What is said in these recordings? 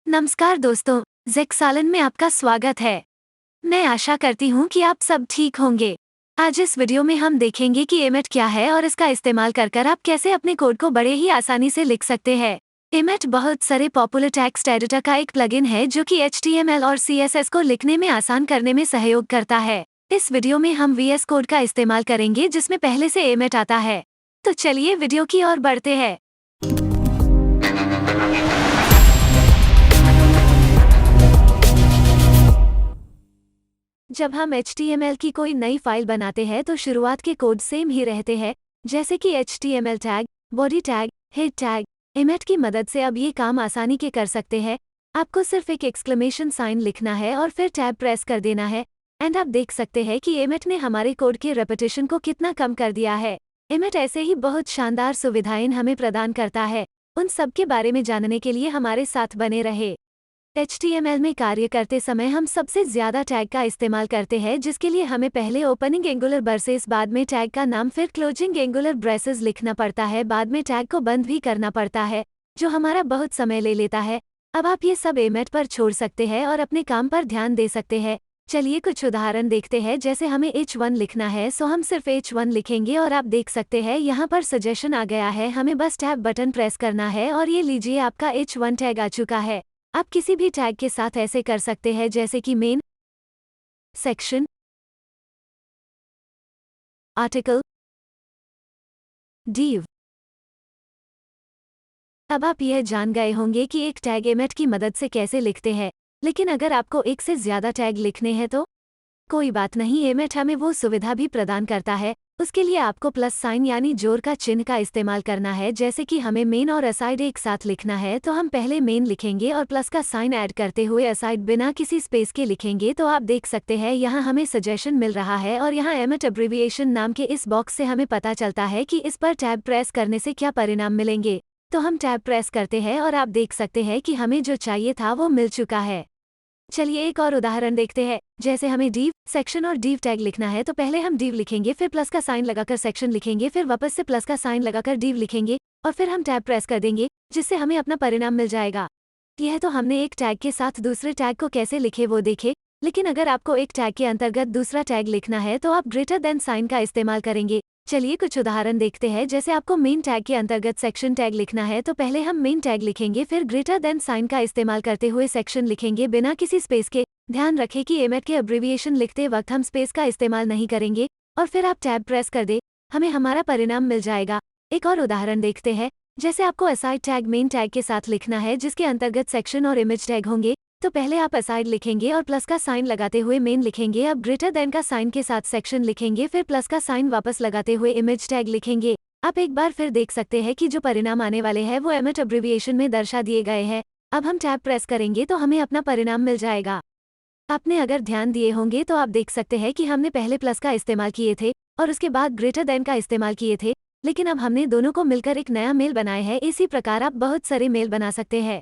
नमस्कार दोस्तों, ज़ेक्सालन में आपका स्वागत है। मैं आशा करती हूँ कि आप सब ठीक होंगे। आज इस वीडियो में हम देखेंगे कि एमेट क्या है और इसका इस्तेमाल कर आप कैसे अपने कोड को बड़े ही आसानी से लिख सकते हैं। एमेट बहुत सारे पॉपुलर टेक्स्ट एडिटर का एक प्लगइन है जो कि HTML और CSS को लिखने में आसान करने में सहयोग करता है। इस वीडियो में हम VS कोड का इस्तेमाल करेंगे जिसमें पहले से एमेट आता है। तो चलिए वीडियो की ओर बढ़ते हैं। जब हम HTML की कोई नई फाइल बनाते हैं तो शुरुआत के कोड सेम ही रहते हैं, जैसे कि HTML tag, body tag, head tag. एमेट की मदद से अब ये काम आसानी के कर सकते हैं। आपको सिर्फ एक एक्सक्लेमेशन साइन लिखना है और फिर टैब प्रेस कर देना है। एंड आप देख सकते हैं कि एमेट ने हमारे कोड के रेपिटेशन को कितना कम कर दिया है। एमेट ऐसे ही बहुत शानदार सुविधाएं हमें प्रदान करता है। उन सब के बारे में जानने के लिए हमारे साथ बने रहे। HTML में कार्य करते समय हम सबसे ज्यादा टैग का इस्तेमाल करते हैं, जिसके लिए हमें पहले ओपनिंग एंगुलर ब्रेसेस, बाद में टैग का नाम, फिर क्लोजिंग एंगुलर ब्रेसेस लिखना पड़ता है, बाद में टैग को बंद भी करना पड़ता है, जो हमारा बहुत समय ले लेता है। अब आप ये सब एमेट पर छोड़ सकते हैं और अपने काम पर ध्यान दे सकते हैं। चलिए कुछ उदाहरण देखते हैं। जैसे हमें H1 लिखना है सो हम सिर्फ H1 लिखेंगे और आप देख सकते हैं यहाँ पर सजेशन आ गया है। हमें बस टैब बटन प्रेस करना है और ये लीजिए आपका H1 टैग आ चुका है। आप किसी भी टैग के साथ ऐसे कर सकते हैं, जैसे कि मेन, सेक्शन, आर्टिकल, div। अब आप यह जान गए होंगे कि एक टैग एमेट की मदद से कैसे लिखते हैं, लेकिन अगर आपको एक से ज्यादा टैग लिखने हैं तो कोई बात नहीं, एमेट हमें वो सुविधा भी प्रदान करता है। उसके लिए आपको प्लस साइन यानी जोड़ का चिन्ह का इस्तेमाल करना है। जैसे कि हमें मेन और असाइड एक साथ लिखना है तो हम पहले मेन लिखेंगे और प्लस का साइन ऐड करते हुए असाइड बिना किसी स्पेस के लिखेंगे। तो आप देख सकते हैं यहाँ हमें सजेशन मिल रहा है और यहाँ एमेट एब्रिविएशन नाम के इस बॉक्स से हमें पता चलता है कि इस पर टैब प्रेस करने से क्या परिणाम मिलेंगे। तो हम टैब प्रेस करते हैं और आप देख सकते हैं कि हमें जो चाहिए था वो मिल चुका है। चलिए एक और उदाहरण देखते हैं। जैसे हमें div, सेक्शन और div टैग लिखना है तो पहले हम div लिखेंगे, फिर प्लस का साइन लगाकर सेक्शन लिखेंगे, फिर वापस से प्लस का साइन लगाकर div लिखेंगे और फिर हम टैब प्रेस कर देंगे, जिससे हमें अपना परिणाम मिल जाएगा। यह तो हमने एक टैग के साथ दूसरे टैग को कैसे लिखे वो देखे, लेकिन अगर आपको एक टैग के अंतर्गत दूसरा टैग लिखना है तो आप ग्रेटर देन साइन का इस्तेमाल करेंगे। चलिए कुछ उदाहरण देखते हैं। जैसे आपको मेन टैग के अंतर्गत सेक्शन टैग लिखना है तो पहले हम मेन टैग लिखेंगे, फिर ग्रेटर देन साइन का इस्तेमाल करते हुए सेक्शन लिखेंगे बिना किसी स्पेस के। ध्यान रखें कि एमेट के एब्रिविएशन लिखते वक्त हम स्पेस का इस्तेमाल नहीं करेंगे और फिर आप टैब प्रेस कर दे, हमें हमारा परिणाम मिल जाएगा। एक और उदाहरण देखते हैं। जैसे आपको असाइड टैग मेन टैग के साथ लिखना है जिसके अंतर्गत सेक्शन और इमेज टैग होंगे, तो पहले आप असाइड लिखेंगे और प्लस का साइन लगाते हुए मेन लिखेंगे। अब ग्रेटर देन का साइन के साथ सेक्शन लिखेंगे, फिर प्लस का साइन वापस लगाते हुए इमेज टैग लिखेंगे। आप एक बार फिर देख सकते हैं कि जो परिणाम आने वाले हैं वो एमेट एब्रिविएशन में दर्शा दिए गए हैं। अब हम टैब प्रेस करेंगे तो हमें अपना परिणाम मिल जाएगा। आपने अगर ध्यान दिए होंगे तो आप देख सकते हैं कि हमने पहले प्लस का इस्तेमाल किए थे और उसके बाद ग्रेटर देन का इस्तेमाल किए थे, लेकिन अब हमने दोनों को मिलकर एक नया मेल बनाया है। इसी प्रकार आप बहुत सारे मेल बना सकते हैं।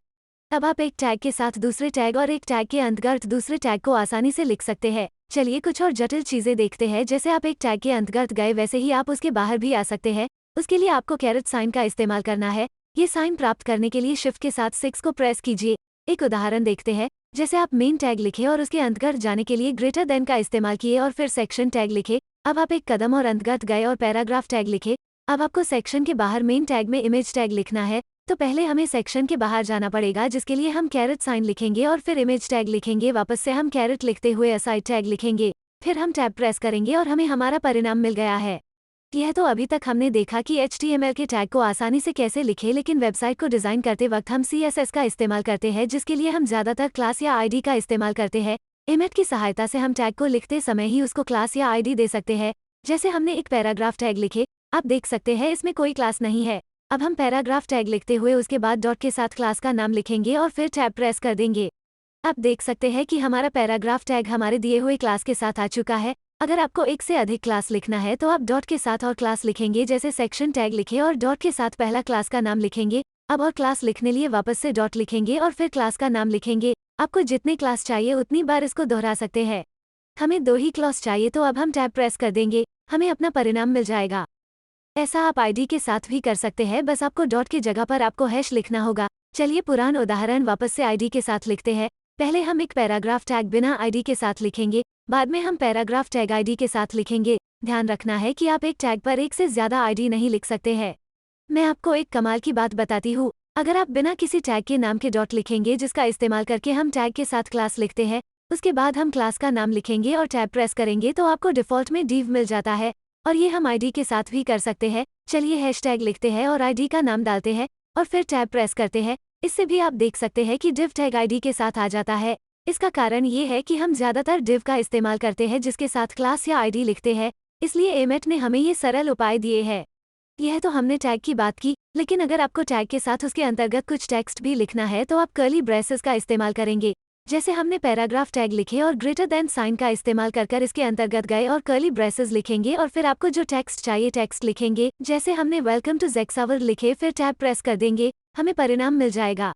अब आप एक टैग के साथ दूसरे टैग और एक टैग के अंतर्गत दूसरे टैग को आसानी से लिख सकते हैं। चलिए कुछ और जटिल चीजें देखते हैं। जैसे आप एक टैग के अंतर्गत गए वैसे ही आप उसके बाहर भी आ सकते हैं। उसके लिए आपको कैरेट साइन का इस्तेमाल करना है। ये साइन प्राप्त करने के लिए शिफ्ट के साथ 6 को प्रेस कीजिए। एक उदाहरण देखते हैं। जैसे आप मेन टैग लिखे और उसके अंतर्गत जाने के लिए ग्रेटर देन का इस्तेमाल किए और फिर सेक्शन टैग लिखे। अब आप एक कदम और अंतर्गत गए और पैराग्राफ टैग लिखे। अब आपको सेक्शन के बाहर मेन टैग में इमेज टैग लिखना है, तो पहले हमें सेक्शन के बाहर जाना पड़ेगा, जिसके लिए हम कैरेट साइन लिखेंगे और फिर इमेज टैग लिखेंगे। वापस से हम कैरेट लिखते हुए असाइड टैग लिखेंगे, फिर हम टैब प्रेस करेंगे और हमें हमारा परिणाम मिल गया है। यह तो अभी तक हमने देखा कि HTML के टैग को आसानी से कैसे लिखें, लेकिन वेबसाइट को डिजाइन करते वक्त हम CSS का इस्तेमाल करते हैं, जिसके लिए हम ज्यादातर क्लास या ID का इस्तेमाल करते हैं। एमेट की सहायता से हम टैग को लिखते समय ही उसको क्लास या ID दे सकते हैं। जैसे हमने एक पैराग्राफ टैग लिखे, आप देख सकते हैं इसमें कोई क्लास नहीं है। अब हम पैराग्राफ टैग लिखते हुए उसके बाद डॉट के साथ क्लास का नाम लिखेंगे और फिर टैब प्रेस कर देंगे। आप देख सकते हैं कि हमारा पैराग्राफ टैग हमारे दिए हुए क्लास के साथ आ चुका है। अगर आपको एक से अधिक क्लास लिखना है तो आप डॉट के साथ और क्लास लिखेंगे। जैसे सेक्शन टैग लिखे और डॉट के साथ पहला क्लास का नाम लिखेंगे। अब और क्लास लिखने लिए वापस से डॉट लिखेंगे और फिर क्लास का नाम लिखेंगे। आपको जितने क्लास चाहिए उतनी बार इसको दोहरा सकते हैं। हमें 2 ही क्लास चाहिए तो अब हम टैब प्रेस कर देंगे, हमें अपना परिणाम मिल जाएगा। ऐसा आप ID के साथ भी कर सकते हैं, बस आपको डॉट की जगह पर आपको हैश लिखना होगा। चलिए पुराना उदाहरण वापस से आईडी के साथ लिखते हैं। पहले हम एक पैराग्राफ टैग बिना आईडी के साथ लिखेंगे, बाद में हम पैराग्राफ टैग आईडी के साथ लिखेंगे। ध्यान रखना है कि आप एक टैग पर एक से ज्यादा आईडी नहीं लिख सकते हैं। मैं आपको एक कमाल की बात बताती हूँ। अगर आप बिना किसी टैग के नाम के डॉट लिखेंगे जिसका इस्तेमाल करके हम टैग के साथ क्लास लिखते हैं, उसके बाद हम क्लास का नाम लिखेंगे और टैब प्रेस करेंगे तो आपको डिफ़ॉल्ट में div मिल जाता है। और ये हम आईडी के साथ भी कर सकते हैं। चलिए हैशटैग लिखते हैं और आईडी का नाम डालते हैं और फिर टैब प्रेस करते हैं। इससे भी आप देख सकते हैं कि div टैग आईडी के साथ आ जाता है। इसका कारण ये है कि हम ज़्यादातर div का इस्तेमाल करते हैं जिसके साथ क्लास या आईडी लिखते हैं, इसलिए एमेट ने हमें ये सरल उपाय दिए हैं। यह तो हमने टैग की बात की, लेकिन अगर आपको टैग के साथ उसके अंतर्गत कुछ टेक्स्ट भी लिखना है तो आप कर्ली ब्रेसेस का इस्तेमाल करेंगे। जैसे हमने पैराग्राफ टैग लिखे और ग्रेटर देन साइन का इस्तेमाल कर इसके अंतर्गत गए और कर्ली ब्रेसेस लिखेंगे और फिर आपको जो टेक्स्ट चाहिए टेक्स्ट लिखेंगे। जैसे हमने वेलकम टू ज़ेक्सावर लिखे, फिर टैब प्रेस कर देंगे, हमें परिणाम मिल जाएगा।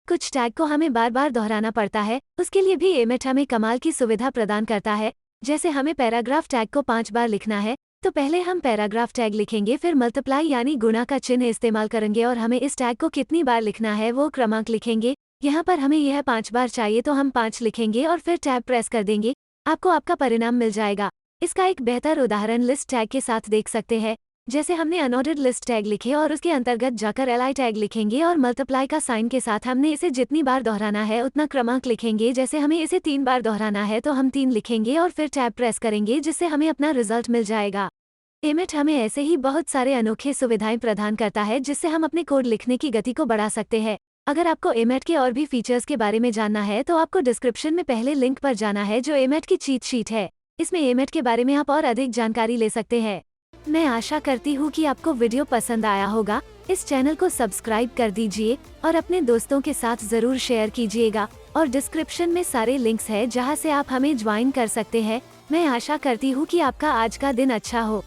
कुछ टैग को हमें बार बार दोहराना पड़ता है, उसके लिए भी एमेट हमें कमाल की सुविधा प्रदान करता है। जैसे हमें पैराग्राफ टैग को 5 बार लिखना है, तो पहले हम पैराग्राफ टैग लिखेंगे, फिर मल्टीप्लाई यानी गुणा का चिन्ह इस्तेमाल करेंगे और हमें इस टैग को कितनी बार लिखना है वो क्रमांक लिखेंगे। यहाँ पर हमें यह 5 बार चाहिए तो हम 5 लिखेंगे और फिर टैब प्रेस कर देंगे, आपको आपका परिणाम मिल जाएगा। इसका एक बेहतर उदाहरण लिस्ट टैग के साथ देख सकते हैं। जैसे हमने अनऑर्डर्ड लिस्ट टैग लिखे और उसके अंतर्गत जाकर li टैग लिखेंगे और मल्टीप्लाई का साइन के साथ हमने इसे जितनी बार दोहराना है उतना क्रमांक लिखेंगे। जैसे हमें इसे 3 बार दोहराना है तो हम 3 लिखेंगे और फिर टैब प्रेस करेंगे, जिससे हमें अपना रिजल्ट मिल जाएगा। एमेट हमें ऐसे ही बहुत सारे अनोखे सुविधाएं प्रदान करता है जिससे हम अपने कोड लिखने की गति को बढ़ा सकते हैं। अगर आपको एमेट के और भी फीचर्स के बारे में जानना है तो आपको डिस्क्रिप्शन में पहले लिंक पर जाना है जो एमेट की चीट शीट है। इसमें एमेट के बारे में आप और अधिक जानकारी ले सकते हैं। मैं आशा करती हूँ कि आपको वीडियो पसंद आया होगा। इस चैनल को सब्सक्राइब कर दीजिए और अपने दोस्तों के साथ जरूर शेयर कीजिएगा। और डिस्क्रिप्शन में सारे लिंक्स है जहाँ से आप हमें ज्वाइन कर सकते हैं। मैं आशा करती हूँ कि आपका आज का दिन अच्छा हो।